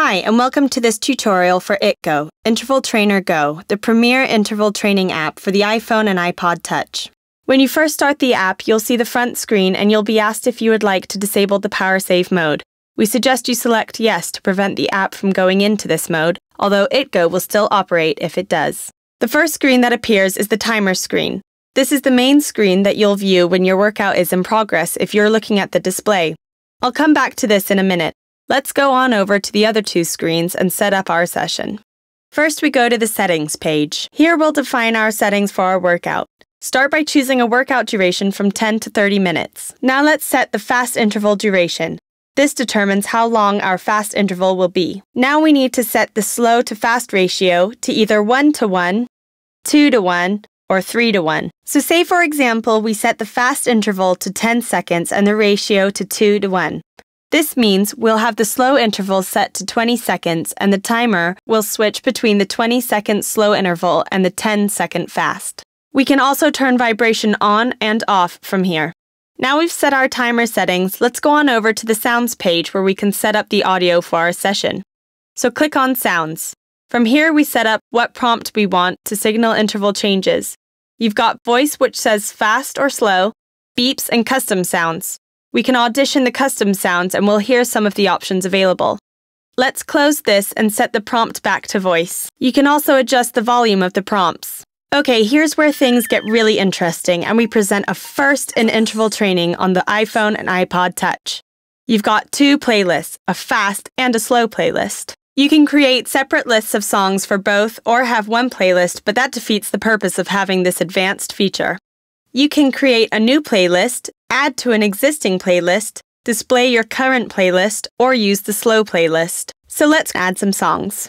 Hi, and welcome to this tutorial for ITGO, Interval Trainer Go, the premier interval training app for the iPhone and iPod Touch. When you first start the app, you'll see the front screen and you'll be asked if you would like to disable the power save mode. We suggest you select yes to prevent the app from going into this mode, although ITGO will still operate if it does. The first screen that appears is the timer screen. This is the main screen that you'll view when your workout is in progress if you're looking at the display. I'll come back to this in a minute. Let's go on over to the other two screens and set up our session. First, we go to the settings page. Here we'll define our settings for our workout. Start by choosing a workout duration from 10 to 30 minutes. Now let's set the fast interval duration. This determines how long our fast interval will be. Now we need to set the slow to fast ratio to either 1 to 1, 2 to 1, or 3 to 1. So say for example, we set the fast interval to 10 seconds and the ratio to 2 to 1. This means we'll have the slow interval set to 20 seconds and the timer will switch between the 20-second slow interval and the 10-second fast. We can also turn vibration on and off from here. Now we've set our timer settings, let's go on over to the sounds page where we can set up the audio for our session. So click on Sounds. From here we set up what prompt we want to signal interval changes. You've got voice, which says fast or slow, beeps, and custom sounds. We can audition the custom sounds and we'll hear some of the options available. Let's close this and set the prompt back to voice. You can also adjust the volume of the prompts. Okay, here's where things get really interesting and we present a first in interval training on the iPhone and iPod Touch. You've got two playlists, a fast and a slow playlist. You can create separate lists of songs for both or have one playlist, but that defeats the purpose of having this advanced feature. You can create a new playlist, add to an existing playlist, display your current playlist, or use the slow playlist. So let's add some songs.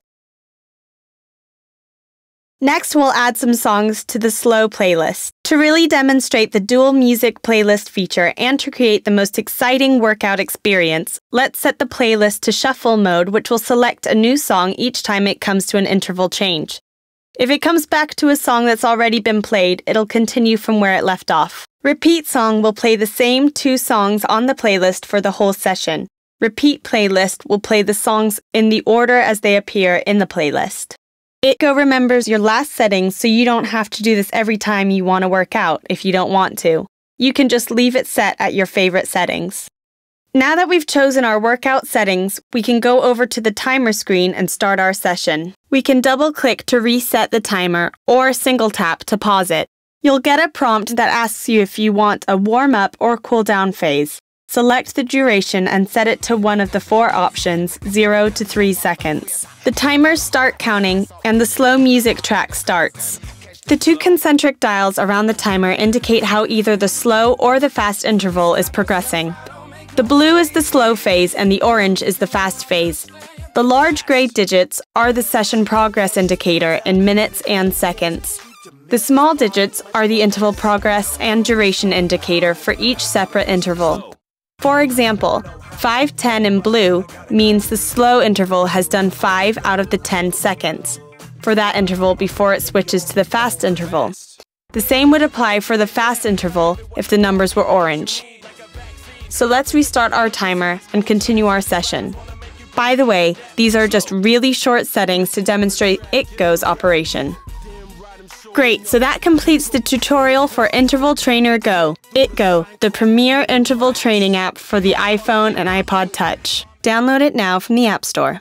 Next, we'll add some songs to the slow playlist. To really demonstrate the dual music playlist feature and to create the most exciting workout experience, let's set the playlist to shuffle mode, which will select a new song each time it comes to an interval change. If it comes back to a song that's already been played, it'll continue from where it left off. Repeat song will play the same two songs on the playlist for the whole session. Repeat playlist will play the songs in the order as they appear in the playlist. ITGO remembers your last settings, so you don't have to do this every time you want to work out if you don't want to. You can just leave it set at your favorite settings. Now that we've chosen our workout settings, we can go over to the timer screen and start our session. We can double-click to reset the timer or single-tap to pause it. You'll get a prompt that asks you if you want a warm-up or cool-down phase. Select the duration and set it to one of the four options, 0 to 3 seconds. The timers start counting and the slow music track starts. The two concentric dials around the timer indicate how either the slow or the fast interval is progressing. The blue is the slow phase and the orange is the fast phase. The large gray digits are the session progress indicator in minutes and seconds. The small digits are the interval progress and duration indicator for each separate interval. For example, 5:10 in blue means the slow interval has done 5 out of the 10 seconds for that interval before it switches to the fast interval. The same would apply for the fast interval if the numbers were orange. So let's restart our timer and continue our session. By the way, these are just really short settings to demonstrate ITGO's operation. Great, so that completes the tutorial for Interval Trainer Go. ITGO, the premier interval training app for the iPhone and iPod Touch. Download it now from the App Store.